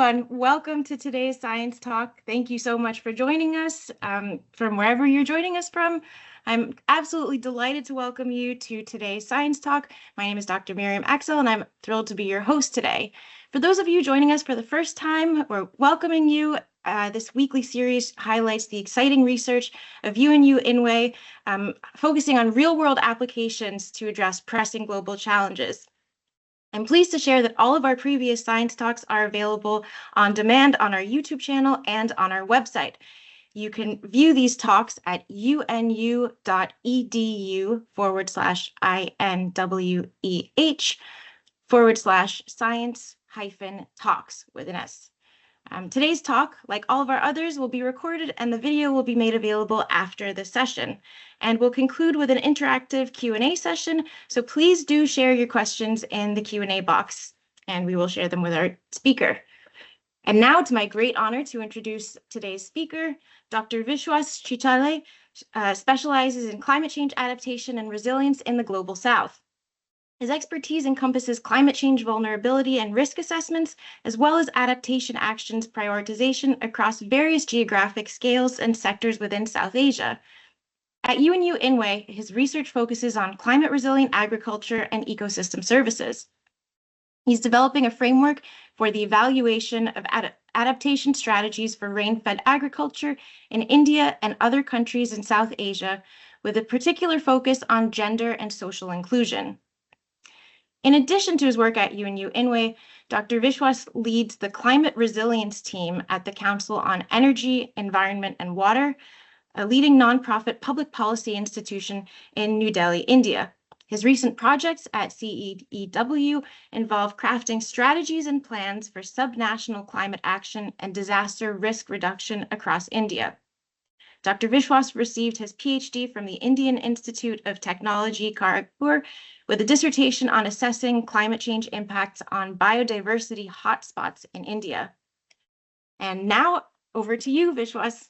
everyone. Welcome to today's Science Talk. Thank you so much for joining us from wherever you're joining us from. I'm absolutely delighted to welcome you to today's Science Talk. My name is Dr. Miriam Axel, and I'm thrilled to be your host today. For those of you joining us for the first time, we're welcoming you. This weekly series highlights the exciting research of UNU-INWEH, focusing on real-world applications to address pressing global challenges. I'm pleased to share that all of our previous science talks are available on demand on our YouTube channel and on our website. You can view these talks at unu.edu/INWEH/science-talks with an S. Today's talk, like all of our others, will be recorded and the video will be made available after the session. And we'll conclude with an interactive Q&A session, so please do share your questions in the Q&A box, and we will share them with our speaker. And now it's my great honor to introduce today's speaker. Dr. Vishwas Chitale specializes in climate change adaptation and resilience in the Global South. His expertise encompasses climate change vulnerability and risk assessments, as well as adaptation actions prioritization across various geographic scales and sectors within South Asia. At UNU-INWEH, his research focuses on climate-resilient agriculture and ecosystem services. He's developing a framework for the evaluation of adaptation strategies for rain-fed agriculture in India and other countries in South Asia, with a particular focus on gender and social inclusion. In addition to his work at UNU-INWEH, Dr. Vishwas leads the Climate Resilience Team at the Council on Energy, Environment and Water, a leading nonprofit public policy institution in New Delhi, India. His recent projects at CEEW involve crafting strategies and plans for subnational climate action and disaster risk reduction across India. Dr. Vishwas received his PhD from the Indian Institute of Technology, Kharagpur, with a dissertation on assessing climate change impacts on biodiversity hotspots in India. And now over to you, Vishwas.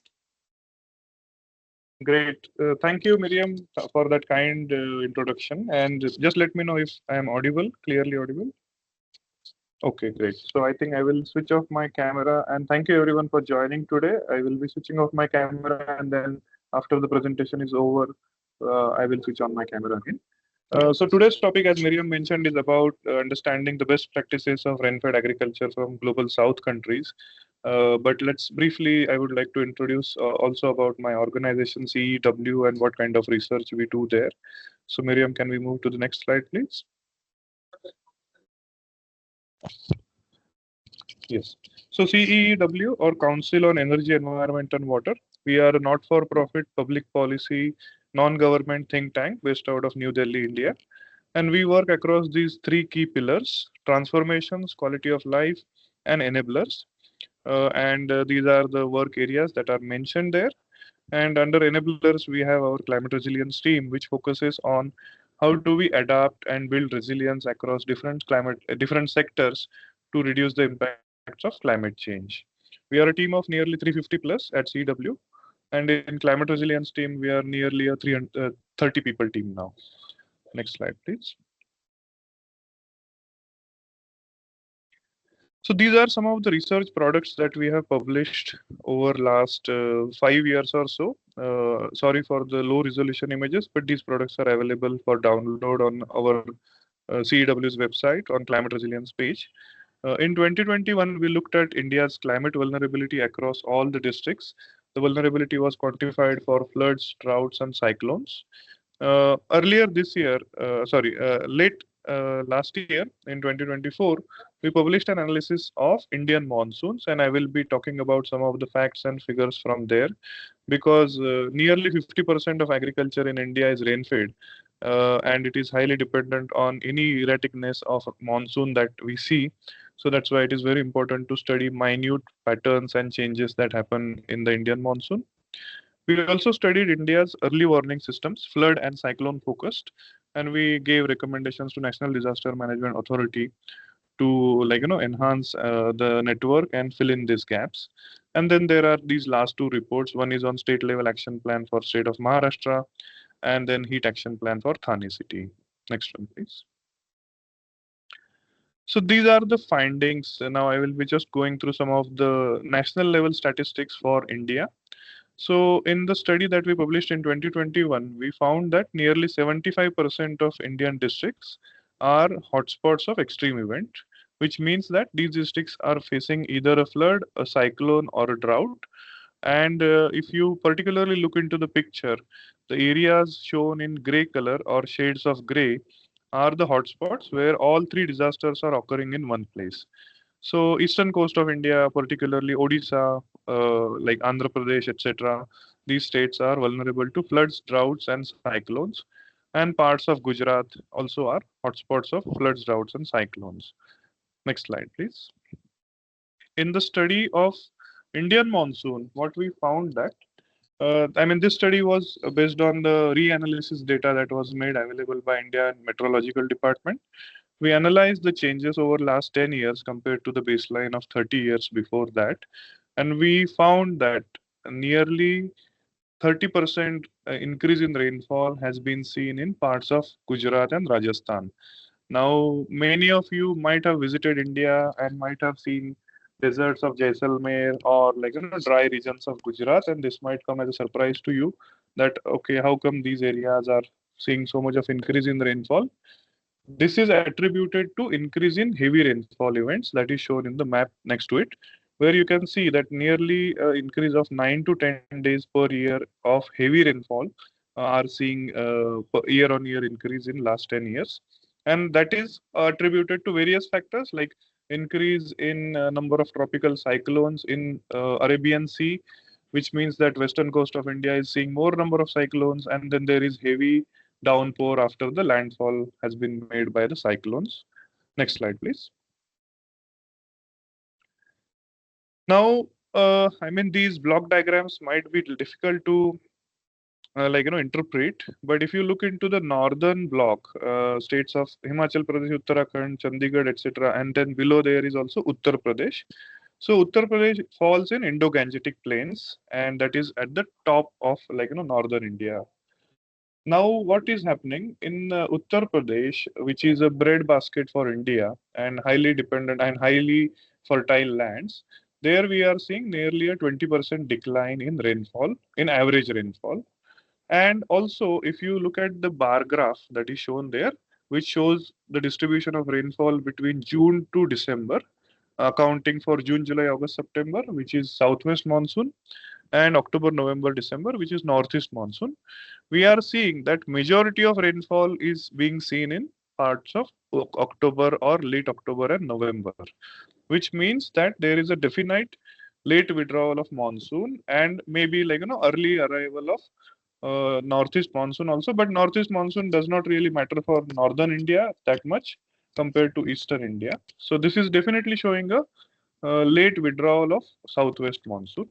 Great. Thank you, Miriam, for that kind introduction. And just let me know if I am audible, clearly audible. Okay, great. So I think I will switch off my camera, and thank you everyone for joining today. I will be switching off my camera, and then after the presentation is over, I will switch on my camera again. So today's topic, as Miriam mentioned, is about understanding the best practices of rainfed agriculture from global south countries. But let's briefly, I would like to introduce also about my organization, CEW, and what kind of research we do there. So Miriam, can we move to the next slide, please? Yes. So CEW, or Council on Energy, Environment and Water, we are a not-for-profit public policy non-government think tank based out of New Delhi, India. And we work across these three key pillars: transformations, quality of life, and enablers. These are the work areas that are mentioned there. And under enablers, we have our climate resilience team, which focuses on how do we adapt and build resilience across different sectors to reduce the impacts of climate change. We are a team of nearly 350 plus at CW, and in climate resilience team, we are nearly a 330 people team now. Next slide, please. So these are some of the research products that we have published over last 5 years or so. Sorry for the low resolution images, but these products are available for download on our CEW's website on climate resilience page. In 2021, we looked at India's climate vulnerability across all the districts. The vulnerability was quantified for floods, droughts, and cyclones. Earlier this year, late last year in 2024, we published an analysis of Indian monsoons, and I will be talking about some of the facts and figures from there, because nearly 50% of agriculture in India is rain-fed, and it is highly dependent on any erraticness of monsoon that we see. So that's why it is very important to study minute patterns and changes that happen in the Indian monsoon. We also studied India's early warning systems, flood and cyclone focused, and we gave recommendations to National Disaster Management Authority to enhance the network and fill in these gaps. And then there are these last two reports. One is on state level action plan for state of Maharashtra, and then heat action plan for Thane city. Next one, please. So these are the findings. Now I will be just going through some of the national level statistics for India. So in the study that we published in 2021, we found that nearly 75% of Indian districts are hotspots of extreme event, which means that these districts are facing either a flood, a cyclone, or a drought. And if you particularly look into the picture, the areas shown in gray color or shades of gray are the hotspots where all three disasters are occurring in one place. So eastern coast of India, particularly Odisha, like Andhra Pradesh, etc., these states are vulnerable to floods, droughts, and cyclones. And parts of Gujarat also are hotspots of floods, droughts, and cyclones. Next slide, please. In the study of Indian monsoon, what we found that this study was based on the reanalysis data that was made available by India Meteorological Department. We analyzed the changes over last 10 years compared to the baseline of 30 years before that, and we found that nearly 30% increase in rainfall has been seen in parts of Gujarat and Rajasthan. Now, many of you might have visited India and might have seen deserts of Jaisalmer or dry regions of Gujarat, and this might come as a surprise to you that okay, how come these areas are seeing so much of increase in rainfall? This is attributed to increase in heavy rainfall events that is shown in the map next to it, where you can see that nearly increase of 9 to 10 days per year of heavy rainfall are seeing year on year increase in last 10 years. And that is attributed to various factors like increase in number of tropical cyclones in Arabian Sea, which means that western coast of India is seeing more number of cyclones, and then there is heavy downpour after the landfall has been made by the cyclones. Next slide, please. Now, these block diagrams might be difficult to interpret, but if you look into the northern block, states of Himachal Pradesh, Uttarakhand, Chandigarh, etc., and then below there is also Uttar Pradesh. So Uttar Pradesh falls in Indo-Gangetic plains, and that is at the top of northern India. Now, what is happening in Uttar Pradesh, which is a breadbasket for India and highly dependent and highly fertile lands, there we are seeing nearly a 20% decline in rainfall, in average rainfall. And also, if you look at the bar graph that is shown there, which shows the distribution of rainfall between June to December, accounting for June, July, August, September, which is southwest monsoon, and October, November, December, which is northeast monsoon, we are seeing that majority of rainfall is being seen in parts of October or late October and November, which means that there is a definite late withdrawal of monsoon and maybe early arrival of northeast monsoon also. But northeast monsoon does not really matter for northern India that much compared to eastern India. So this is definitely showing a late withdrawal of southwest monsoon.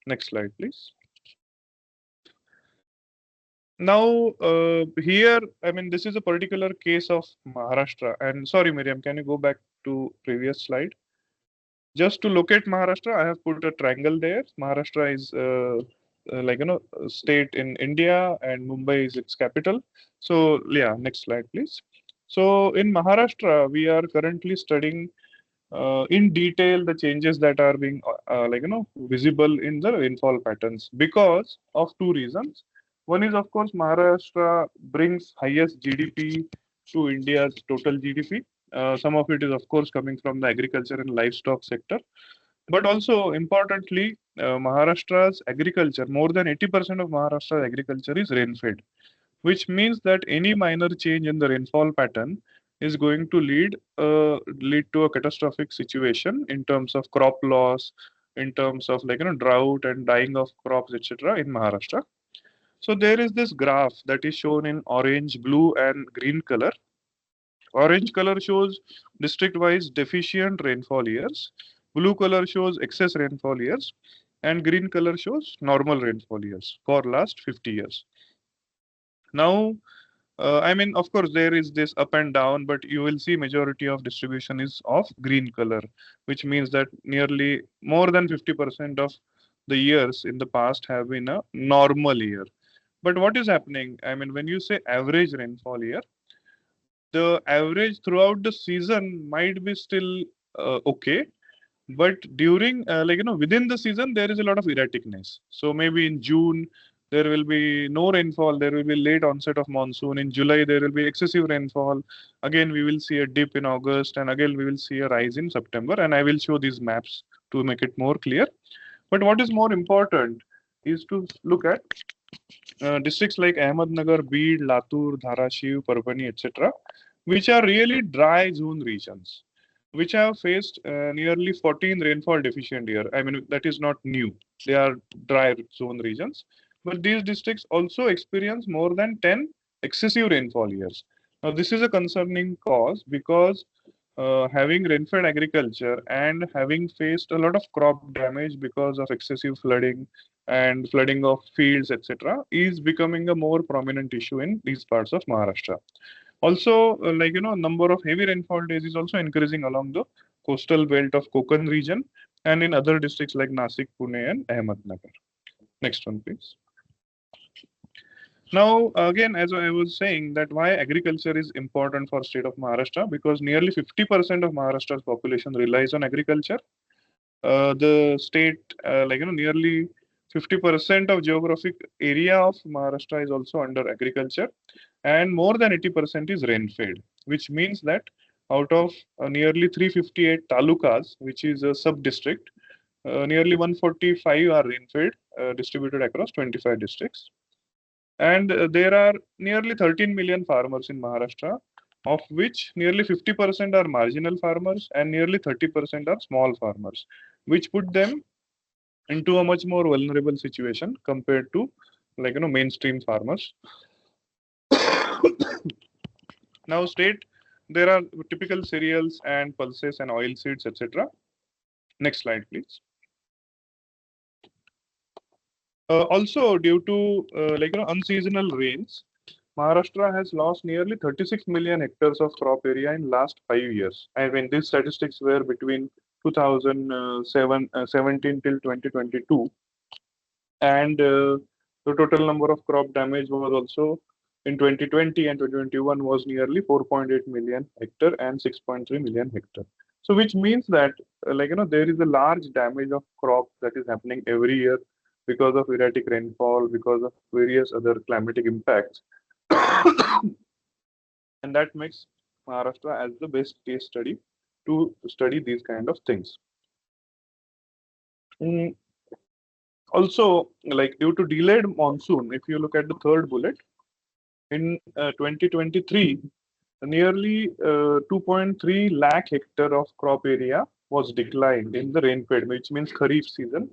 Next slide, please. Now, here, this is a particular case of Maharashtra. And sorry, Miriam, can you go back to previous slide? Just to locate Maharashtra, I have put a triangle there. Maharashtra is a state in India, and Mumbai is its capital. So yeah, next slide, please. So in Maharashtra, we are currently studying in detail the changes that are being visible in the rainfall patterns because of two reasons. One is, of course, Maharashtra brings highest GDP to India's total GDP. Some of it is, of course, coming from the agriculture and livestock sector. But also, importantly, Maharashtra's agriculture, more than 80% of Maharashtra's agriculture is rain-fed, which means that any minor change in the rainfall pattern is going to lead to a catastrophic situation in terms of crop loss, in terms of drought and dying of crops, etc. in Maharashtra. So there is this graph that is shown in orange, blue, and green color. Orange color shows district-wise deficient rainfall years. Blue color shows excess rainfall years, and green color shows normal rainfall years for last 50 years. Now, of course, there is this up and down, but you will see majority of distribution is of green color, which means that nearly more than 50% of the years in the past have been a normal year. But what is happening? When you say average rainfall year, the average throughout the season might be still okay, but during within the season there is a lot of erraticness. So maybe in June there will be no rainfall, there will be late onset of monsoon. In July there will be excessive rainfall. Again we will see a dip in August, and again we will see a rise in September, and I will show these maps to make it more clear. But what is more important is to look at districts like Ahmednagar, Beed, Latur, Dharashiv, Parbhani, etc., which are really dry zone regions, which have faced nearly 14 rainfall deficient year. I mean, that is not new. They are dry zone regions. But these districts also experience more than 10 excessive rainfall years. Now, this is a concerning cause because having rainfed agriculture and having faced a lot of crop damage because of excessive flooding and flooding of fields, etc., is becoming a more prominent issue in these parts of Maharashtra. Also, number of heavy rainfall days is also increasing along the coastal belt of Konkan region and in other districts like Nasik, Pune, and Ahmednagar. Next one, please. Now, again, as I was saying, that why agriculture is important for state of Maharashtra, because nearly 50% of Maharashtra's population relies on agriculture. The state, nearly 50% of geographic area of Maharashtra is also under agriculture, and more than 80% is rain-fed, which means that out of nearly 358 talukas, which is a sub-district, nearly 145 are rain-fed, distributed across 25 districts. And there are nearly 13 million farmers in Maharashtra, of which nearly 50% are marginal farmers and nearly 30% are small farmers, which put them into a much more vulnerable situation compared to mainstream farmers. Now, state there are typical cereals and pulses and oil seeds, etc. Next slide, please. Also, due to unseasonal rains, Maharashtra has lost nearly 36 million hectares of crop area in last 5 years. I mean, these statistics were between 2017 till 2022, and the total number of crop damage was also in 2020 and 2021 was nearly 4.8 million hectare and 6.3 million hectare. So, which means that there is a large damage of crop that is happening every year because of erratic rainfall, because of various other climatic impacts. And that makes Maharashtra as the best case study to study these kind of things. Also, like due to delayed monsoon, if you look at the third bullet, in 2023, nearly 2.3 lakh hectare of crop area was declined in the rainfed, which means Kharif season,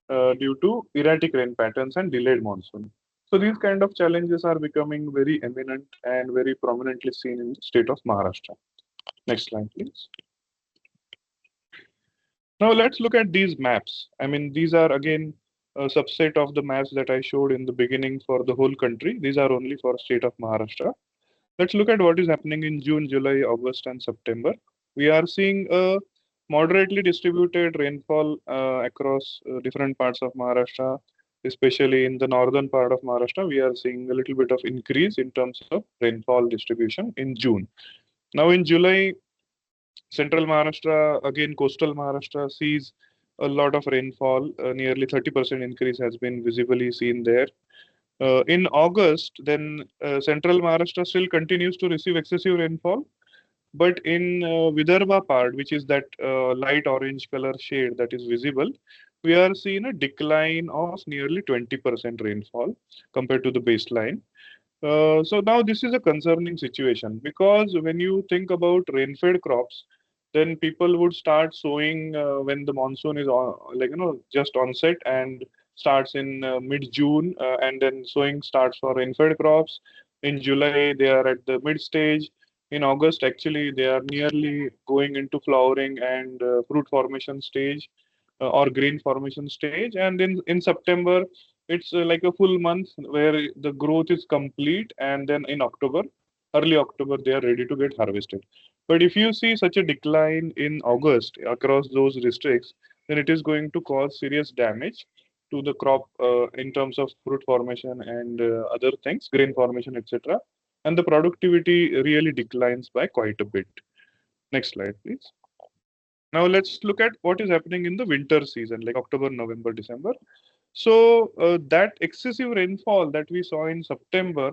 due to erratic rain patterns and delayed monsoon. So these kind of challenges are becoming very eminent and very prominently seen in the state of Maharashtra. Next slide, please. Now let's look at these maps. I mean, these are again a subset of the maps that I showed in the beginning for the whole country. These are only for state of Maharashtra. Let's look at what is happening in June, July, August, and September. We are seeing a moderately distributed rainfall across different parts of Maharashtra, especially in the northern part of Maharashtra. We are seeing a little bit of increase in terms of rainfall distribution in June. Now in July, central Maharashtra, again coastal Maharashtra, sees a lot of rainfall. Nearly 30% increase has been visibly seen there. In August, then central Maharashtra still continues to receive excessive rainfall, but in Vidarbha part, which is that light orange color shade that is visible, we are seeing a decline of nearly 20% rainfall compared to the baseline. So now this is a concerning situation, because when you think about rain-fed crops, then people would start sowing when the monsoon is just onset and starts in mid-June, and then sowing starts for rain-fed crops. In July, they are at the mid stage. In August, actually, they are nearly going into flowering and fruit formation stage, or grain formation stage. And then in September, it's like a full month where the growth is complete. And then in October, early October, they are ready to get harvested. But if you see such a decline in August across those districts, then it is going to cause serious damage to the crop in terms of fruit formation and other things, grain formation, etc. and the productivity really declines by quite a bit. Next slide, please. Now let's look at what is happening in the winter season, like October, November, December. So that excessive rainfall that we saw in September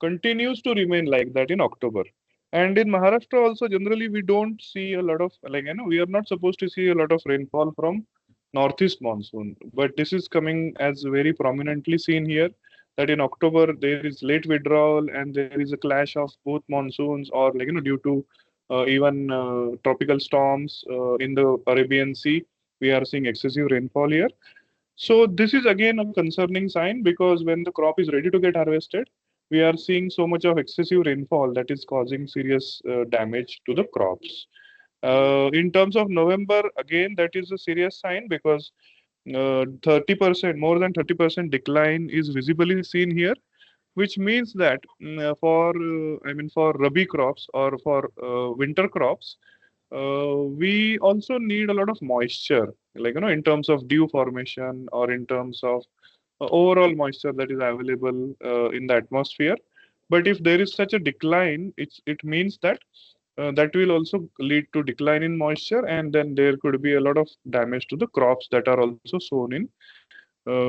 continues to remain like that in October. And in Maharashtra also, generally we don't see a lot of, like, we are not supposed to see a lot of rainfall from northeast monsoon. But this is coming as very prominently seen here, that in October there is late withdrawal and there is a clash of both monsoons, or like, due to even tropical storms in the Arabian Sea, we are seeing excessive rainfall here. So this is again a concerning sign, because when the crop is ready to get harvested, we are seeing so much of excessive rainfall that is causing serious damage to the crops. In terms of November, again, that is a serious sign, because 30%, more than 30% decline is visibly seen here, which means that for Rabi crops or for winter crops, we also need a lot of moisture, like, in terms of dew formation or in terms of overall moisture that is available in the atmosphere. But if there is such a decline, it means that that will also lead to decline in moisture, and then there could be a lot of damage to the crops that are also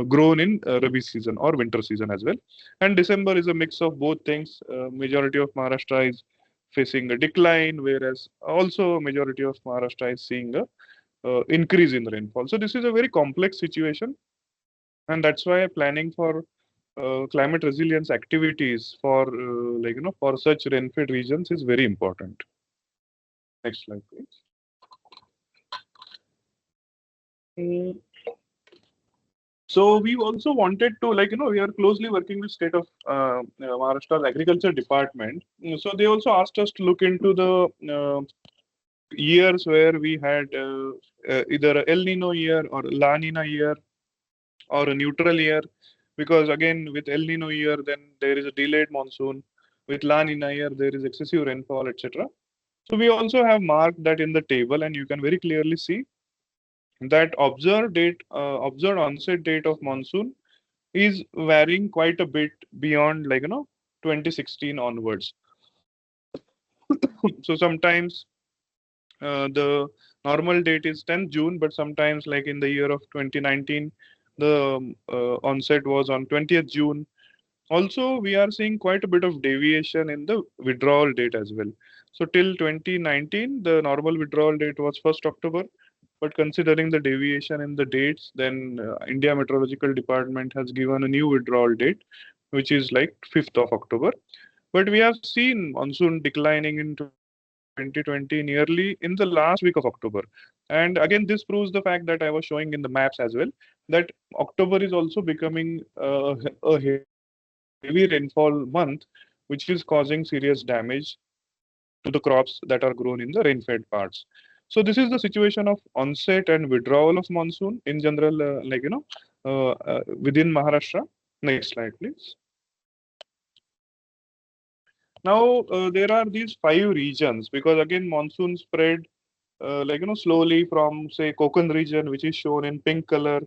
grown in Rabi season or winter season as well. And December is a mix of both things. Majority of Maharashtra is facing a decline, whereas also majority of Maharashtra is seeing a increase in rainfall. So this is a very complex situation, and that's why planning for climate resilience activities for for such rainfed regions is very important. Next slide, please. Mm, So we also wanted to, we are closely working with state of Maharashtra's agriculture department. So they also asked us to look into the years where we had either a El Nino year or La Nina year or a neutral year. Because again, with El Nino year, then there is a delayed monsoon. With La Nina year, there is excessive rainfall, etc. So we also have marked that in the table, and you can very clearly see that observed onset date of monsoon is varying quite a bit beyond, 2016 onwards. So sometimes the normal date is 10th June, but sometimes, like in the year of 2019, the onset was on 20th June. Also, we are seeing quite a bit of deviation in the withdrawal date as well. So till 2019, the normal withdrawal date was 1st October. But considering the deviation in the dates, then India Meteorological Department has given a new withdrawal date, which is like 5th of October. But we have seen monsoon declining in 2020 nearly in the last week of October. And again, this proves the fact that I was showing in the maps as well, that October is also becoming a heavy rainfall month, which is causing serious damage to the crops that are grown in the rain-fed parts. So this is the situation of onset and withdrawal of monsoon in general, within Maharashtra. Next slide, please. Now there are these 5 regions, because again monsoon spread slowly from, say, Konkan region, which is shown in pink color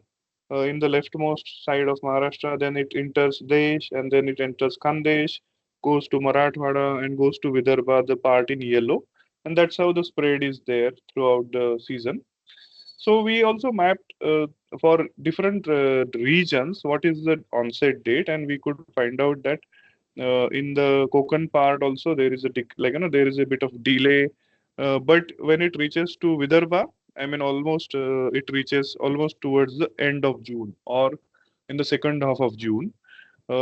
in the leftmost side of Maharashtra. Then it enters Desh, and then it enters Khandesh, goes to Marathwada, and goes to Vidarbha, the part in yellow. And that's how the spread is there throughout the season. So we also mapped for different regions what is the onset date, and we could find out that in the Konkan part also there is there is a bit of delay, but when it reaches to Vidarbha, I mean almost it reaches almost towards the end of June or in the second half of June,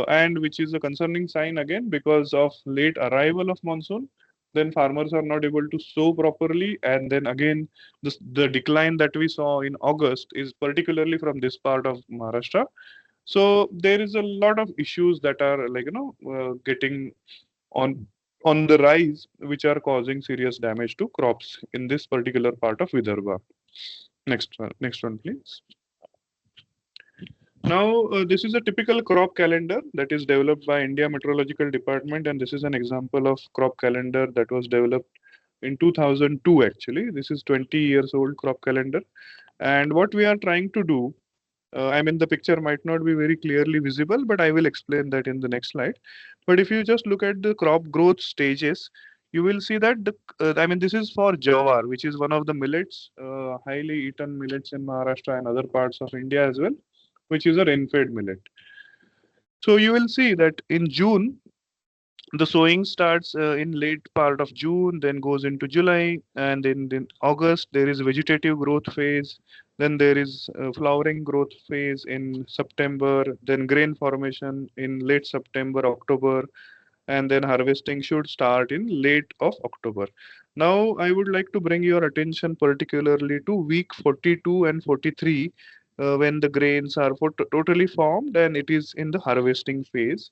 and which is a concerning sign again, because of late arrival of monsoon. Then farmers are not able to sow properly, and then again the decline that we saw in August is particularly from this part of Maharashtra. So there is a lot of issues that are getting on on the rise, which are causing serious damage to crops in this particular part of Vidarbha. Next one, please. Now, this is a typical crop calendar that is developed by India Meteorological Department, and this is an example of crop calendar that was developed in 2002. Actually, this is 20 years old crop calendar, and what we are trying to do I mean, the picture might not be very clearly visible, but I will explain that in the next slide. But if you just look at the crop growth stages, you will see that I mean, this is for jawar, which is one of the millets, highly eaten millets in Maharashtra and other parts of India as well, which is a rain-fed millet. So you will see that in June, the sowing starts in late part of June, then goes into July, and then August there is vegetative growth phase. Then there is flowering growth phase in September. Then grain formation in late September, October, and then harvesting should start in late of October. Now I would like to bring your attention particularly to week 42 and 43, when the grains are totally formed and it is in the harvesting phase.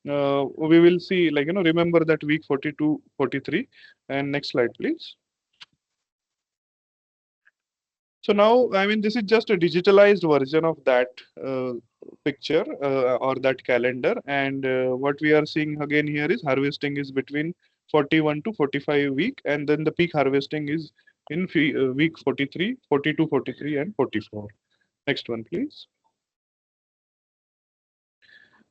We will see, like, remember that week 42, 43. And next slide, please. So now, I mean, this is just a digitalized version of that picture or that calendar. And what we are seeing again here is harvesting is between 41 to 45 week. And then the peak harvesting is in week 43, 42, 43, and 44. Next one, please.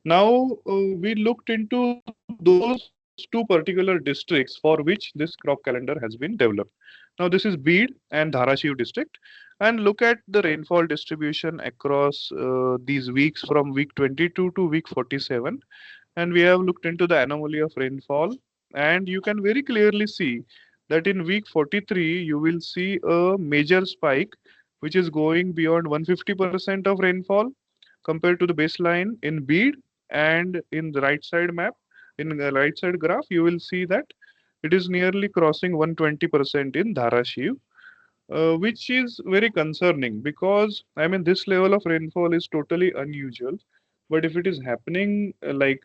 Now, we looked into those two particular districts for which this crop calendar has been developed. Now, this is Bid and Dharashiv district, and look at the rainfall distribution across these weeks from week 22 to week 47. And we have looked into the anomaly of rainfall, and you can very clearly see that in week 43, you will see a major spike, which is going beyond 150% of rainfall compared to the baseline in Bid. And in the right side map, in the right side graph, you will see that it is nearly crossing 120% in Dharashiv, which is very concerning because, I mean, this level of rainfall is totally unusual. But if it is happening like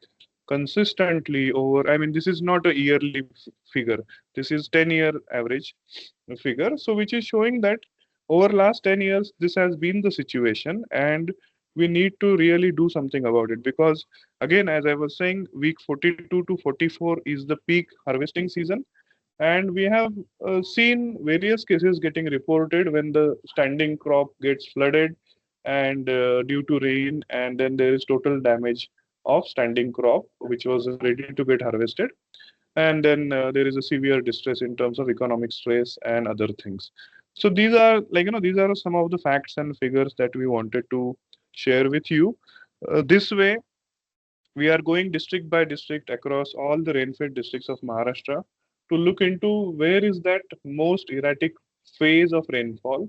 consistently over, I mean, this is not a yearly figure. This is 10-year average figure. So which is showing that over last 10 years, this has been the situation, and we need to really do something about it because, again, as I was saying, week 42 to 44 is the peak harvesting season, and we have seen various cases getting reported when the standing crop gets flooded and due to rain, and then there is total damage of standing crop which was ready to get harvested. And then there is a severe distress in terms of economic stress and other things. So these are, like, these are some of the facts and figures that we wanted to share with you. This way, we are going district by district across all the rain-fed districts of Maharashtra to look into where is that most erratic phase of rainfall,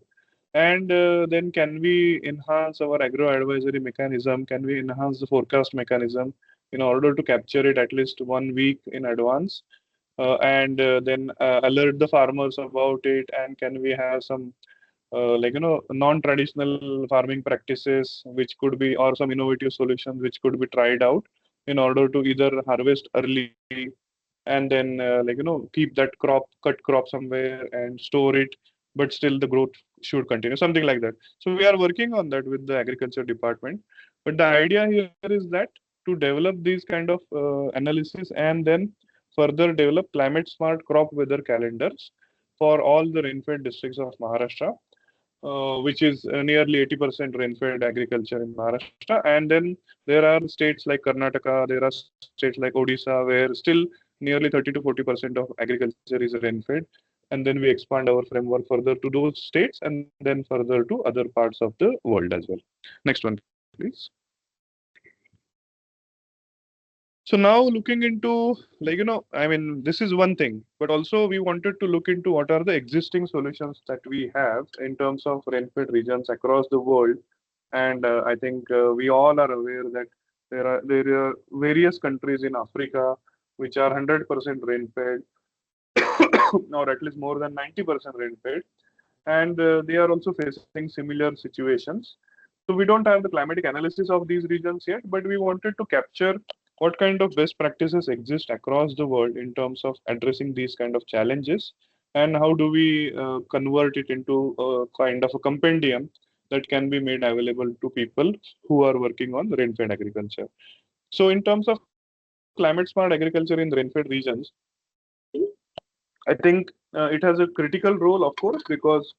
and then can we enhance our agro-advisory mechanism? Can we enhance the forecast mechanism in order to capture it at least 1 week in advance? And then alert the farmers about it, and can we have some non-traditional farming practices which could be, or some innovative solutions which could be tried out in order to either harvest early and then keep that crop, cut crop somewhere and store it, but still the growth should continue, something like that. So we are working on that with the agriculture department. But the idea here is that to develop these kind of analysis and then further develop climate smart crop weather calendars for all the rain-fed districts of Maharashtra, which is nearly 80% rain-fed agriculture in Maharashtra. And then there are states like Karnataka, there are states like Odisha, where still nearly 30 to 40% of agriculture is rain-fed. And then we expand our framework further to those states and then further to other parts of the world as well. Next one, please. So now looking into, I mean, this is one thing, but also we wanted to look into what are the existing solutions that we have in terms of rain-fed regions across the world. And I think we all are aware that there are various countries in Africa which are 100% rain-fed, or at least more than 90% rain-fed, and they are also facing similar situations. So we don't have the climatic analysis of these regions yet, but we wanted to capture what kind of best practices exist across the world in terms of addressing these kind of challenges, and how do we convert it into a kind of a compendium that can be made available to people who are working on rain-fed agriculture. So in terms of climate smart agriculture in the rain-fed regions, I think it has a critical role, of course, because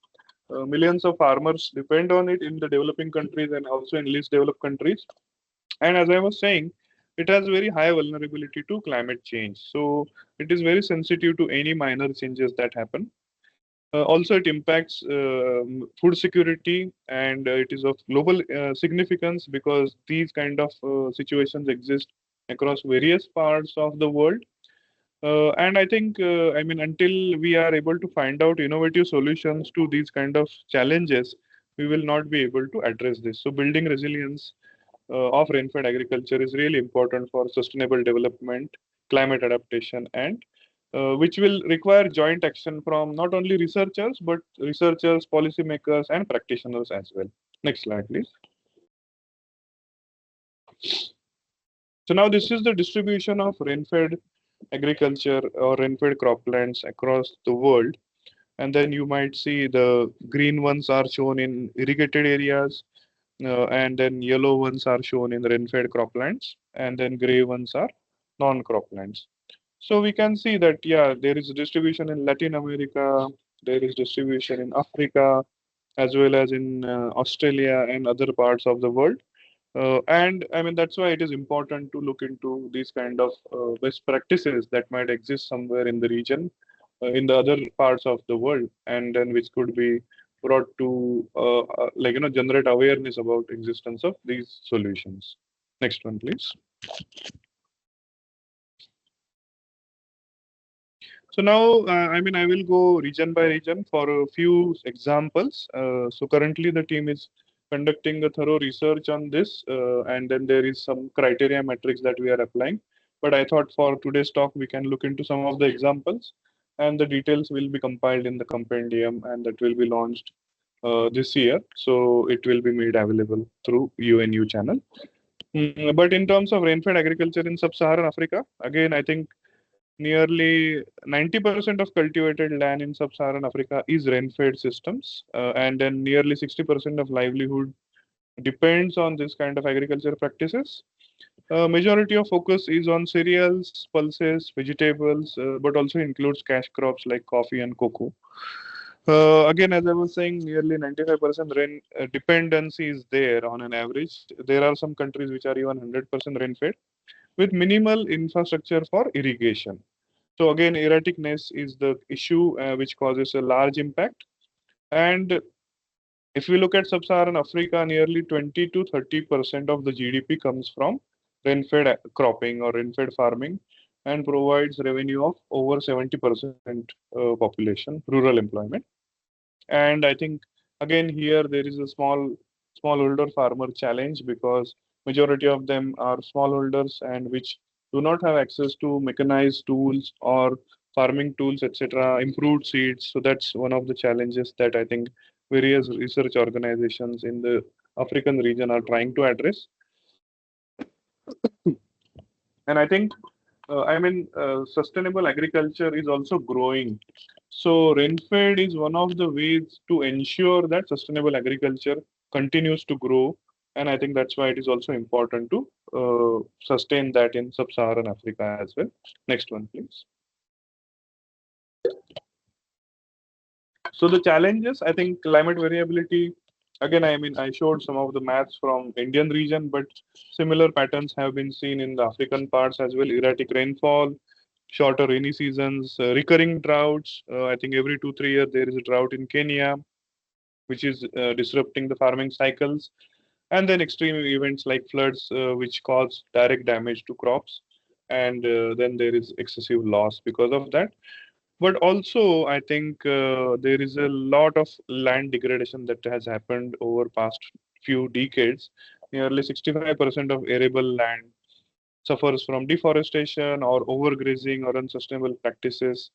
Millions of farmers depend on it in the developing countries and also in least developed countries. And as I was saying, it has very high vulnerability to climate change. So it is very sensitive to any minor changes that happen. Also, it impacts food security, and it is of global significance because these kind of situations exist across various parts of the world. And I think, I mean, until we are able to find out innovative solutions to these kind of challenges, we will not be able to address this. So, building resilience of rainfed agriculture is really important for sustainable development, climate adaptation, and which will require joint action from not only researchers, but researchers, policymakers, and practitioners as well. Next slide, please. So now this is the distribution of rainfed agriculture or rainfed croplands across the world. And then you might see the green ones are shown in irrigated areas, and then yellow ones are shown in rainfed croplands, and then gray ones are non-croplands. So we can see that, yeah, there is distribution in Latin America, there is distribution in Africa, as well as in Australia and other parts of the world. And I mean, that's why it is important to look into these kind of best practices that might exist somewhere in the region, in the other parts of the world, and then which could be brought to, like, generate awareness about existence of these solutions. Next one, please. So now, I mean, I will go region by region for a few examples. So currently the team is conducting a thorough research on this, and then there is some criteria metrics that we are applying. But I thought for today's talk, we can look into some of the examples, and the details will be compiled in the compendium, and that will be launched this year. So it will be made available through UNU channel. But in terms of rainfed agriculture in sub-Saharan Africa, again, I think nearly 90% of cultivated land in sub-Saharan Africa is rain-fed systems, and then nearly 60% of livelihood depends on this kind of agriculture practices. Majority of focus is on cereals, pulses, vegetables, but also includes cash crops like coffee and cocoa. Again, as I was saying, nearly 95% rain dependency is there on an average. There are some countries which are even 100% rain-fed with minimal infrastructure for irrigation. So again, erraticness is the issue which causes a large impact. And if we look at sub-Saharan Africa, nearly 20 to 30% of the GDP comes from rain-fed cropping or rain-fed farming and provides revenue of over 70% population, rural employment. And I think again here there is a smallholder farmer challenge because majority of them are smallholders and which do not have access to mechanized tools or farming tools, etc., improved seeds. So that's one of the challenges that I think various research organizations in the African region are trying to address. And I think, sustainable agriculture is also growing. So rainfed is one of the ways to ensure that sustainable agriculture continues to grow. And I think that's why it is also important to sustain that in sub-Saharan Africa as well. Next one, please. So the challenges, I think climate variability, again, I mean, I showed some of the maps from Indian region, but similar patterns have been seen in the African parts as well. Erratic rainfall, shorter rainy seasons, recurring droughts. I think every 2-3 years there is a drought in Kenya, which is disrupting the farming cycles. And then extreme events like floods, which cause direct damage to crops. And then there is excessive loss because of that. But also, I think there is a lot of land degradation that has happened over past few decades. Nearly 65% of arable land suffers from deforestation or overgrazing or unsustainable practices,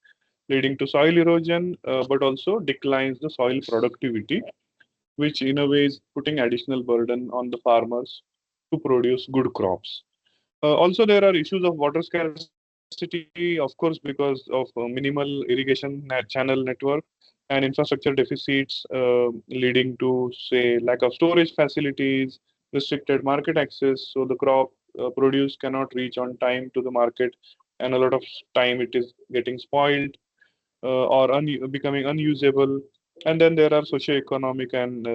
leading to soil erosion, but also declines the soil productivity, which in a way is putting additional burden on the farmers to produce good crops. Also, there are issues of water scarcity, of course, because of minimal irrigation channel network and infrastructure deficits, leading to, say, lack of storage facilities, restricted market access. So the crop produce cannot reach on time to the market, and a lot of time it is getting spoiled or becoming unusable. And then there are socioeconomic and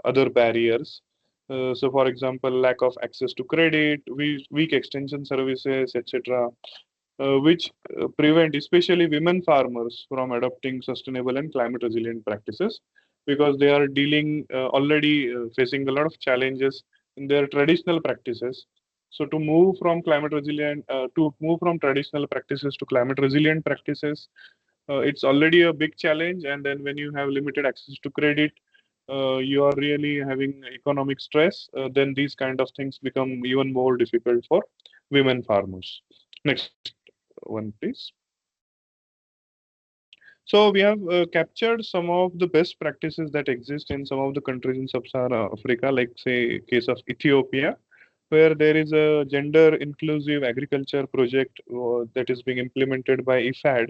other barriers. So, for example, lack of access to credit, weak extension services, etc., which prevent especially women farmers from adopting sustainable and climate resilient practices because they are dealing already facing a lot of challenges in their traditional practices. So to move from traditional practices to climate resilient practices, it's already a big challenge. And then when you have limited access to credit, you are really having economic stress. Then these kind of things become even more difficult for women farmers. Next one, please. So we have captured some of the best practices that exist in some of the countries in sub-Saharan Africa, like say case of Ethiopia, where there is a gender inclusive agriculture project that is being implemented by IFAD,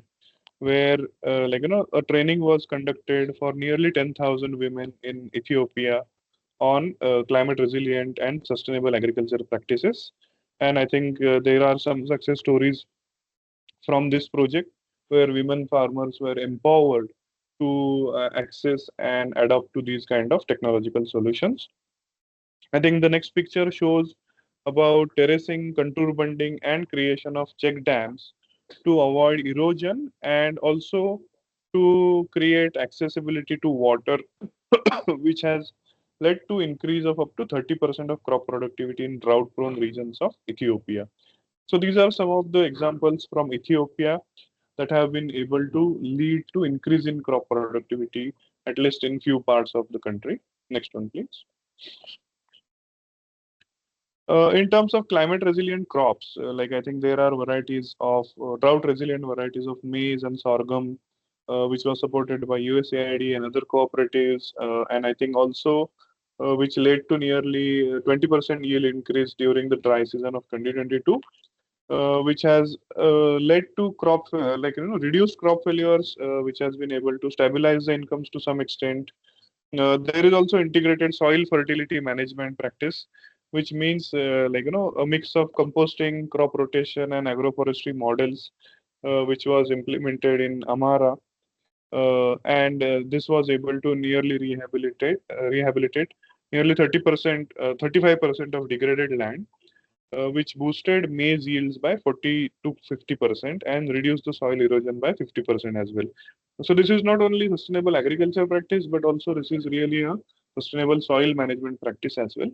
where a training was conducted for nearly 10,000 women in Ethiopia on climate resilient and sustainable agriculture practices. And I think there are some success stories from this project where women farmers were empowered to access and adapt to these kind of technological solutions. I think the next picture shows about terracing, contour bunding, and creation of check dams to avoid erosion and also to create accessibility to water, which has led to increase of up to 30% of crop productivity in drought-prone regions of Ethiopia. So these are some of the examples from Ethiopia that have been able to lead to increase in crop productivity, at least in few parts of the country. Next one, please. In terms of climate resilient crops, like I think there are varieties of drought resilient varieties of maize and sorghum, which was supported by USAID and other cooperatives, and I think also which led to nearly 20% yield increase during the dry season of 2022, which has led to reduced crop failures, which has been able to stabilize the incomes to some extent. There is also integrated soil fertility management practice, which means a mix of composting, crop rotation, and agroforestry models, which was implemented in Amara, and this was able to nearly rehabilitate nearly 30%, 35% of degraded land, which boosted maize yields by 40 to 50% and reduced the soil erosion by 50% as well. So this is not only sustainable agriculture practice, but also this is really a sustainable soil management practice as well.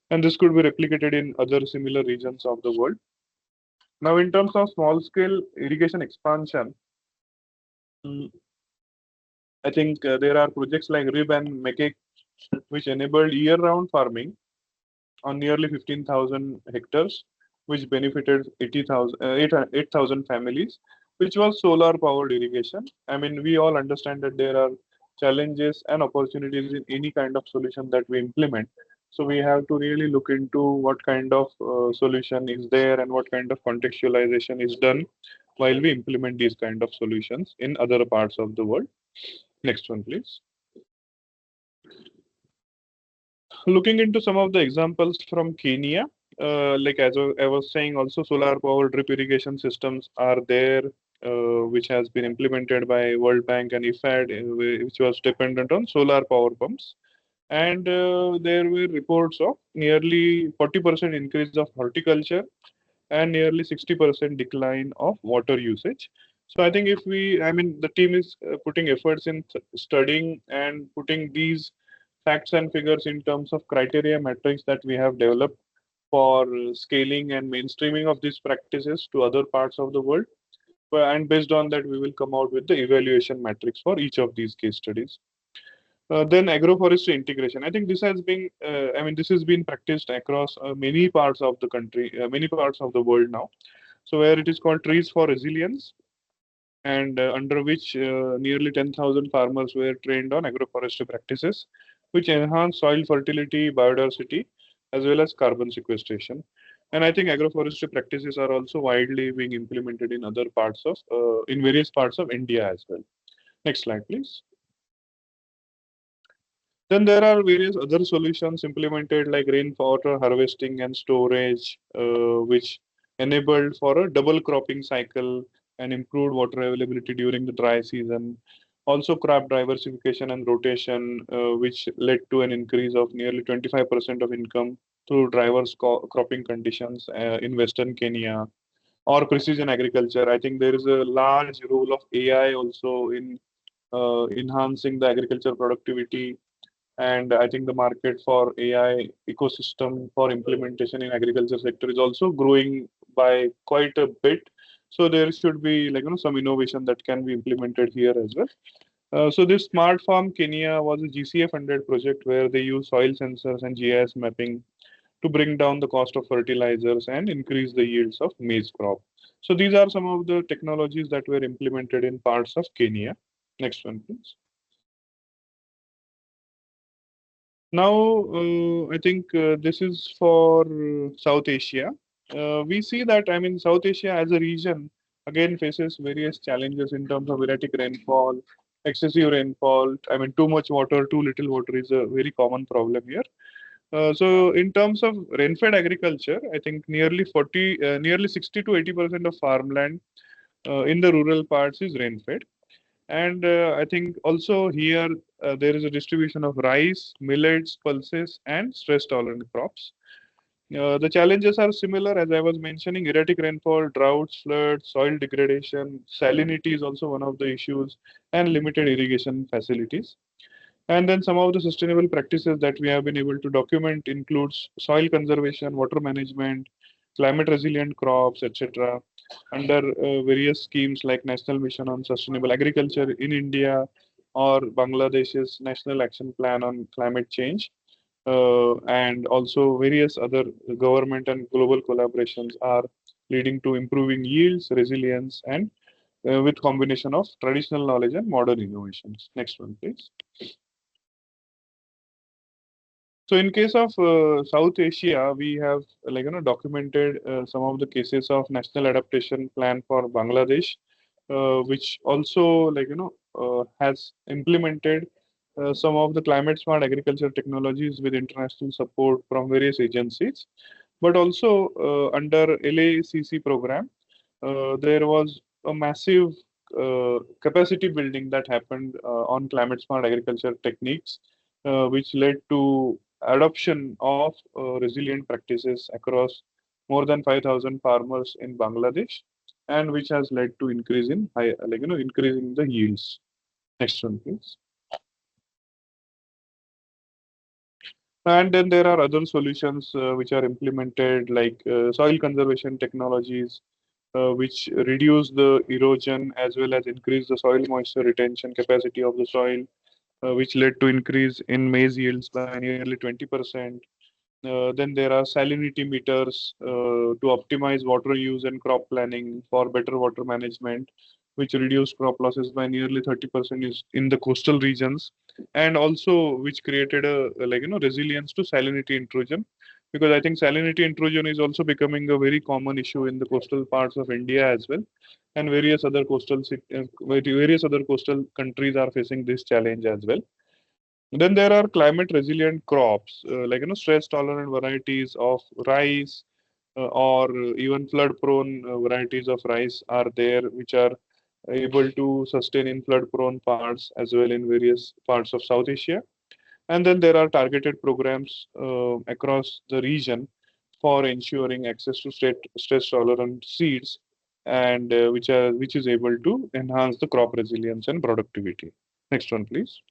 And this could be replicated in other similar regions of the world. Now, in terms of small scale irrigation expansion, mm, I think there are projects like RIB and MECIC, which enabled year round farming on nearly 15,000 hectares, which benefited 8,000 families, which was solar powered irrigation. I mean, we all understand that there are challenges and opportunities in any kind of solution that we implement. So we have to really look into what kind of solution is there and what kind of contextualization is done while we implement these kind of solutions in other parts of the world. Next one, please. Looking into some of the examples from Kenya, like as I was saying, also solar powered drip irrigation systems are there, which has been implemented by World Bank and IFAD, which was dependent on solar power pumps. And there were reports of nearly 40% increase of horticulture and nearly 60% decline of water usage. So I think I mean, the team is putting efforts in studying and putting these facts and figures in terms of criteria metrics that we have developed for scaling and mainstreaming of these practices to other parts of the world. And based on that, we will come out with the evaluation metrics for each of these case studies. Then agroforestry integration. I think this has been, this has been practiced across many parts of the country, many parts of the world now. So where it is called Trees for Resilience, and under which nearly 10,000 farmers were trained on agroforestry practices, which enhance soil fertility, biodiversity, as well as carbon sequestration. And I think agroforestry practices are also widely being implemented in other parts of, in various parts of India as well. Next slide, please. Then there are various other solutions implemented like rainwater harvesting and storage, which enabled for a double cropping cycle and improved water availability during the dry season. Also, crop diversification and rotation, which led to an increase of nearly 25% of income through diverse cropping conditions in Western Kenya, or precision agriculture. I think there is a large role of AI also in enhancing the agriculture productivity. And I think the market for AI ecosystem for implementation in agriculture sector is also growing by quite a bit. So there should be some innovation that can be implemented here as well. So this Smart Farm Kenya was a GCA funded project where they use soil sensors and GIS mapping to bring down the cost of fertilizers and increase the yields of maize crop. So these are some of the technologies that were implemented in parts of Kenya. Next one, please. Now, I think this is for South Asia. We see that, I mean, South Asia as a region again faces various challenges in terms of erratic rainfall, excessive rainfall. I mean, too much water, too little water is a very common problem here. So, in terms of rainfed agriculture, I think nearly 60 to 80% of farmland in the rural parts is rainfed. And I think also here there is a distribution of rice, millets, pulses, and stress tolerant crops. The challenges are similar as I was mentioning: erratic rainfall, droughts, floods, soil degradation, salinity is also one of the issues, and limited irrigation facilities. And then some of the sustainable practices that we have been able to document includes soil conservation, water management, climate resilient crops, etc. Under various schemes like National Mission on Sustainable Agriculture in India or Bangladesh's National Action Plan on Climate Change. And also various other government and global collaborations are leading to improving yields, resilience, and with combination of traditional knowledge and modern innovations. Next one, please. So in case of South Asia, we have documented some of the cases of national adaptation plan for Bangladesh, which also has implemented some of the climate smart agriculture technologies with international support from various agencies. But also under LACC program, there was a massive capacity building that happened on climate smart agriculture techniques, which led to adoption of resilient practices across more than 5,000 farmers in Bangladesh, and which has led to increase in increasing the yields. Next one, please. And then there are other solutions which are implemented, like soil conservation technologies, which reduce the erosion as well as increase the soil moisture retention capacity of the soil, which led to increase in maize yields by nearly 20%. Then there are salinity meters to optimize water use and crop planning for better water management, which reduce crop losses by nearly 30% in the coastal regions, and also which created a resilience to salinity intrusion, because I think salinity intrusion is also becoming a very common issue in the coastal parts of India as well, and various other coastal countries are facing this challenge as well. Then there are climate resilient crops, stress tolerant varieties of rice, or even flood prone varieties of rice are there, which are able to sustain in flood prone parts as well in various parts of South Asia. And then there are targeted programs across the region for ensuring access to stress tolerant seeds, and which is able to enhance the crop resilience and productivity. Next one, please.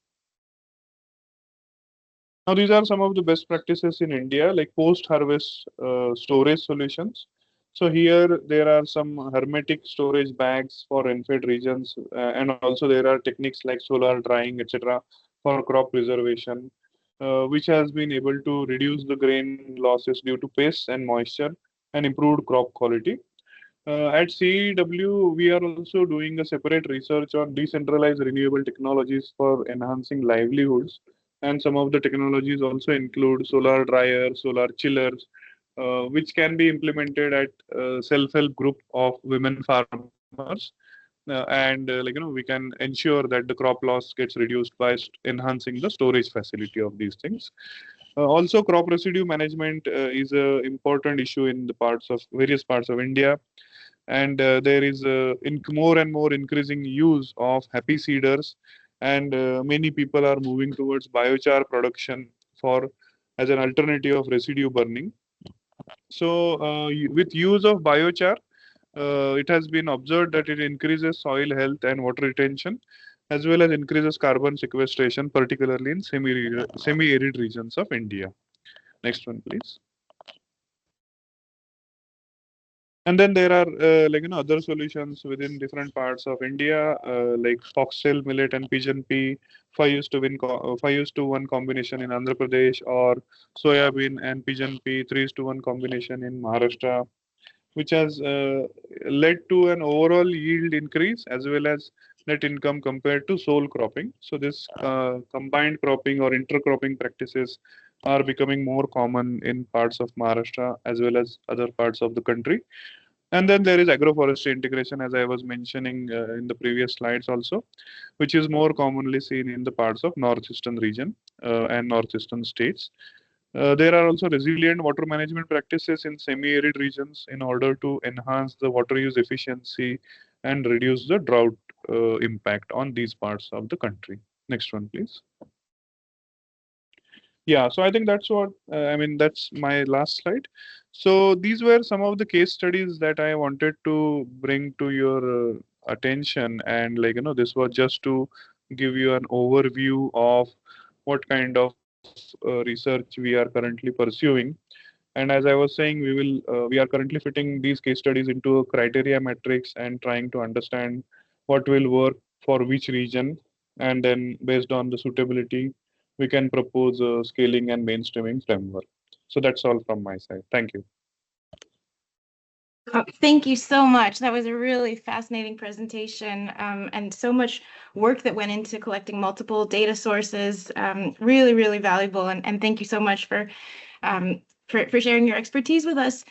Now, these are some of the best practices in India, like post-harvest storage solutions. So here there are some hermetic storage bags for rainfed regions, and also there are techniques like solar drying, etc., for crop preservation, which has been able to reduce the grain losses due to pests and moisture and improved crop quality. At CEW, we are also doing a separate research on decentralized renewable technologies for enhancing livelihoods. And some of the technologies also include solar dryers, solar chillers, which can be implemented at self-help group of women farmers. And we can ensure that the crop loss gets reduced by enhancing the storage facility of these things. Also, crop residue management is an important issue in the various parts of India, and there is more and more increasing use of happy seeders and many people are moving towards biochar production for as an alternative of residue burning. So, with use of biochar, it has been observed that it increases soil health and water retention, as well as increases carbon sequestration, particularly in semi-arid regions of India. Next one, please. And then there are other solutions within different parts of India, like foxtail millet and pigeon pea, 5:1 combination in Andhra Pradesh, or soybean and pigeon pea 3:1 combination in Maharashtra, which has led to an overall yield increase as well as net income compared to sole cropping. So this combined cropping or intercropping practices are becoming more common in parts of Maharashtra as well as other parts of the country. And then there is agroforestry integration, as I was mentioning in the previous slides also, which is more commonly seen in the parts of northeastern region and northeastern states. There are also resilient water management practices in semi-arid regions in order to enhance the water use efficiency and reduce the drought impact on these parts of the country. Next one, please. Yeah, so I think that's what that's my last slide. So these were some of the case studies that I wanted to bring to your attention, and this was just to give you an overview of what kind of research we are currently pursuing. And as I was saying, we are currently fitting these case studies into a criteria matrix and trying to understand what will work for which region, and then based on the suitability, we can propose a scaling and mainstreaming framework. So that's all from my side. Thank you. Thank you so much. That was a really fascinating presentation, and so much work that went into collecting multiple data sources. Really, really valuable. And thank you so much for sharing your expertise with us.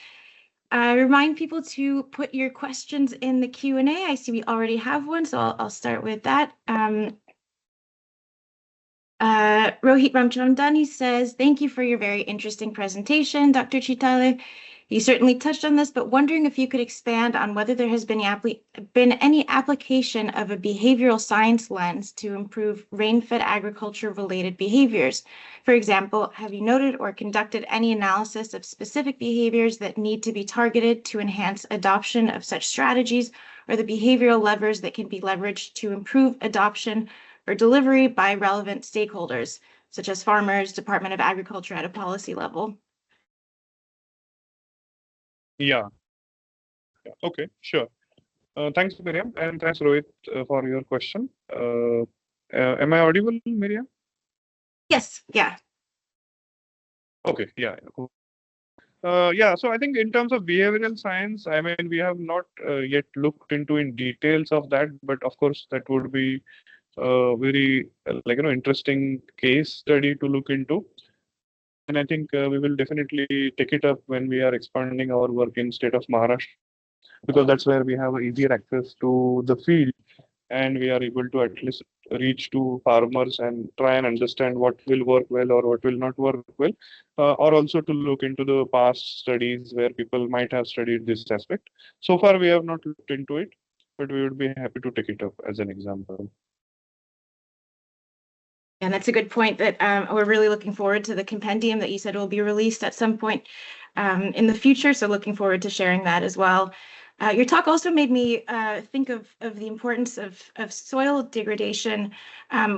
Remind people to put your questions in the Q&A. I see we already have one, so I'll start with that. Rohit Ramchandani says, thank you for your very interesting presentation, Dr. Chitale. You certainly touched on this, but wondering if you could expand on whether there has been any application of a behavioral science lens to improve rain-fed agriculture-related behaviors. For example, have you noted or conducted any analysis of specific behaviors that need to be targeted to enhance adoption of such strategies, or the behavioral levers that can be leveraged to improve adoption or delivery by relevant stakeholders, such as farmers, Department of Agriculture at a policy level? Yeah. Okay, sure. Thanks, Miriam, and thanks, Rohit, for your question. Am I audible, Miriam? Yes, yeah. Okay, yeah, cool. Yeah, so I think in terms of behavioral science, we have not yet looked into in details of that, but of course that would be a very interesting case study to look into. And I think we will definitely take it up when we are expanding our work in state of Maharashtra, because that's where we have easier access to the field, and we are able to at least reach to farmers and try and understand what will work well or what will not work well, or also to look into the past studies where people might have studied this aspect. So far, we have not looked into it, but we would be happy to take it up as an example. And that's a good point that we're really looking forward to the compendium that you said will be released at some point in the future. So looking forward to sharing that as well. Your talk also made me think of the importance of soil degradation.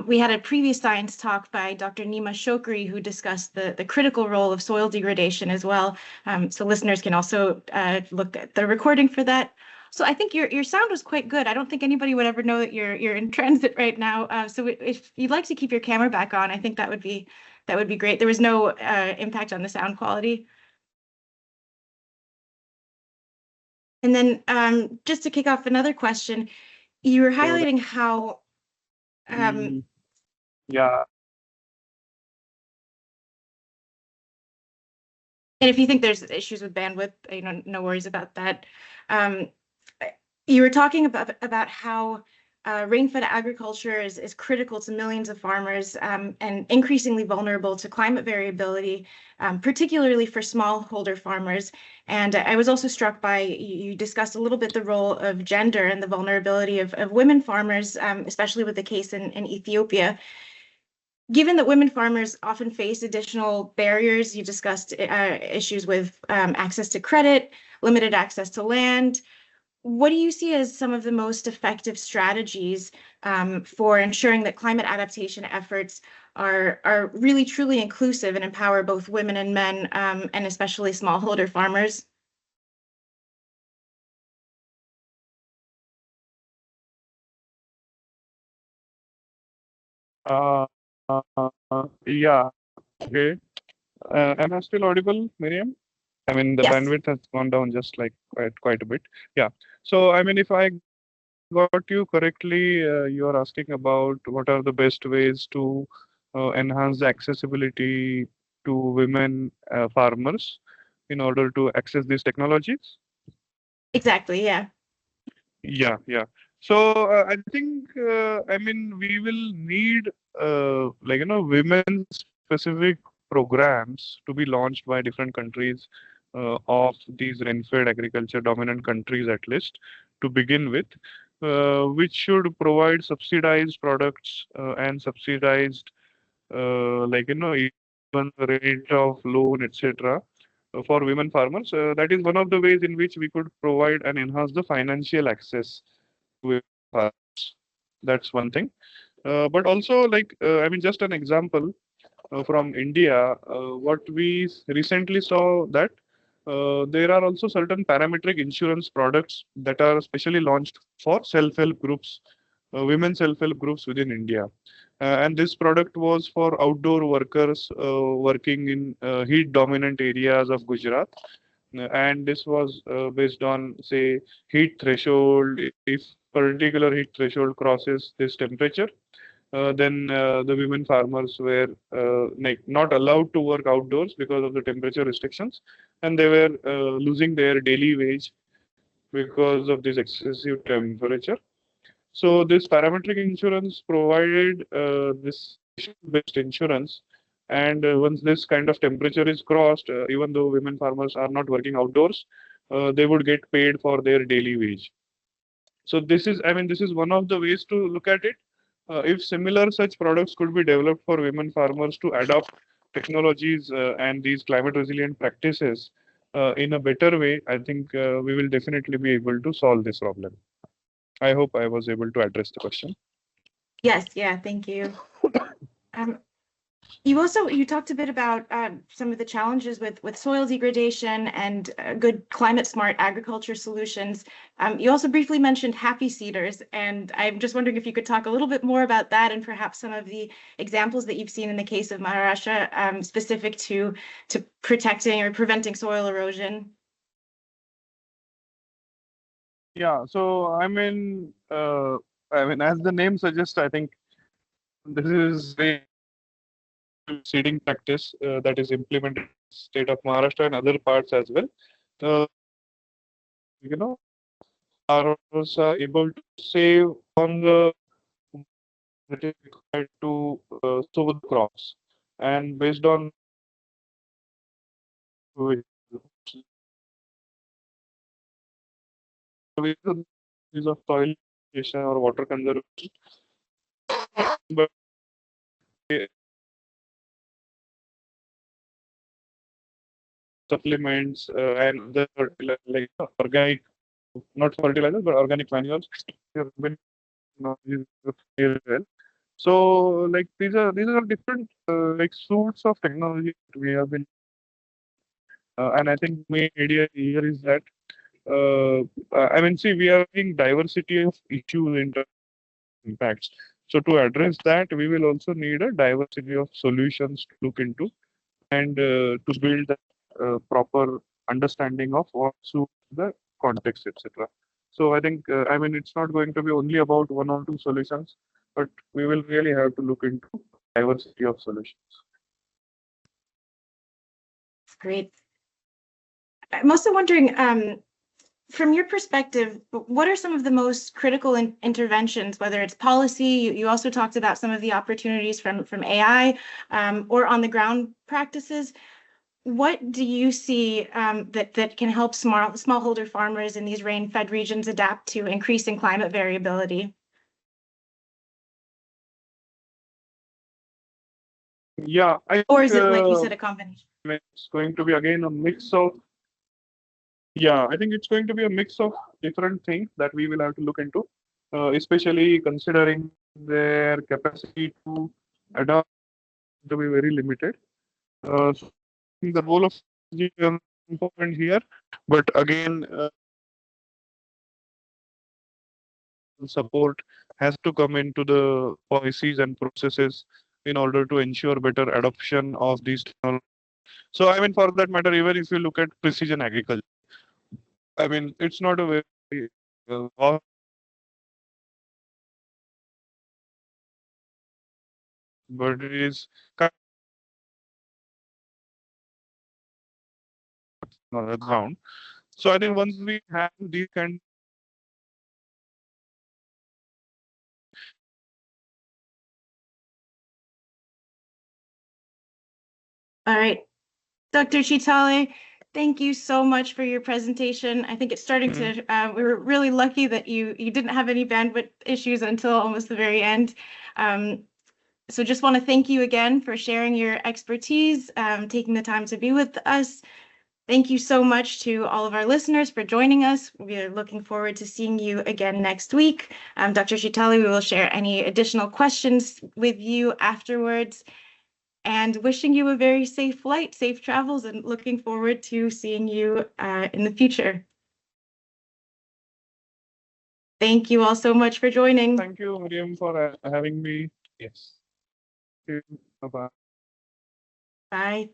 We had a previous science talk by Dr. Nima Shokri, who discussed the critical role of soil degradation as well. So listeners can also look at the recording for that. So I think your sound was quite good. I don't think anybody would ever know that you're in transit right now. So if you'd like to keep your camera back on, I think that would be great. There was no impact on the sound quality. And then just to kick off another question, you were highlighting how yeah. And if you think there's issues with bandwidth, no worries about that. You were talking about how rain-fed agriculture is critical to millions of farmers and increasingly vulnerable to climate variability, particularly for smallholder farmers. And I was also struck by, you discussed a little bit the role of gender and the vulnerability of women farmers, especially with the case in Ethiopia. Given that women farmers often face additional barriers, you discussed issues with access to credit, limited access to land. What do you see as some of the most effective strategies for ensuring that climate adaptation efforts are really truly inclusive and empower both women and men, and especially smallholder farmers? Uh, yeah, okay. Am I still audible, Miriam? I mean, the Yes. bandwidth has gone down just like quite a bit. Yeah. So, I mean, if I got you correctly, you are asking about what are the best ways to enhance the accessibility to women farmers in order to access these technologies. Exactly, yeah. Yeah. So I think I mean we will need women specific programs to be launched by different countries of these rain-fed agriculture dominant countries at least to begin with, which should provide subsidized products and subsidized even the rate of loan, etc. For women farmers. That is one of the ways in which we could provide and enhance the financial access to women farmers. That's one thing. But also, I mean, just an example from India, what we recently saw that there are also certain parametric insurance products that are specially launched for self-help groups, women self-help groups within India. And this product was for outdoor workers working in heat-dominant areas of Gujarat. And this was based on, say, heat threshold. If particular heat threshold crosses this temperature, then the women farmers were not allowed to work outdoors because of the temperature restrictions, and they were losing their daily wage because of this excessive temperature. So this parametric insurance provided this based insurance, and once this kind of temperature is crossed, even though women farmers are not working outdoors, they would get paid for their daily wage. So this is, I mean, this is one of the ways to look at it. If similar such products could be developed for women farmers to adopt technologies and these climate resilient practices in a better way, I think we will definitely be able to solve this problem. I hope I was able to address the question. Yes, yeah, thank you. Um, you talked a bit about some of the challenges with soil degradation and good climate smart agriculture solutions. You also briefly mentioned happy seeders, and I'm just wondering if you could talk a little bit more about that and perhaps some of the examples that you've seen in the case of Maharashtra, specific to protecting or preventing soil erosion. Yeah, so I mean, as the name suggests, I think this is a seeding practice that is implemented in the state of Maharashtra and other parts as well. Uh, you know, farmers are able to save on the that is required to sow the crops, and based on which is of soil irrigation or water conservation, but supplements and other like organic, not fertilizers, but organic manures have been very well. So like these are different like suits of technology that we have been, and I think main idea here is that I mean, see, we are having diversity of issues in terms of impacts. So to address that, we will also need a diversity of solutions to look into and to build that proper understanding of what suits the context, etc. So I think, I mean, it's not going to be only about one or two solutions, but we will really have to look into diversity of solutions. Great. I'm also wondering, from your perspective, what are some of the most critical interventions, whether it's policy, you also talked about some of the opportunities from AI, or on the ground practices. What do you see that can help smallholder farmers in these rain-fed regions adapt to increasing climate variability? Yeah, I Or think is it, like you said, a combination? it's going to be again a mix of, yeah, I think it's going to be a mix of different things that we will have to look into, especially considering their capacity to adapt to be very limited. So I think the role of technology is important here, but again, support has to come into the policies and processes in order to ensure better adoption of these technologies. So, I mean, for that matter, even if you look at precision agriculture, I mean, it's not a very vast, but it is kind of on the ground. So, I think once we have these kind, All right. Dr. Chitale, thank you so much for your presentation. I think it's starting to, we were really lucky that you didn't have any bandwidth issues until almost the very end. So just want to thank you again for sharing your expertise, taking the time to be with us. Thank you so much to all of our listeners for joining us. We are looking forward to seeing you again next week. Dr. Chitale, we will share any additional questions with you afterwards. And wishing you a very safe flight, safe travels, and looking forward to seeing you in the future. Thank you all so much for joining. thank you, Miriam, for having me. Yes. Bye bye. Bye.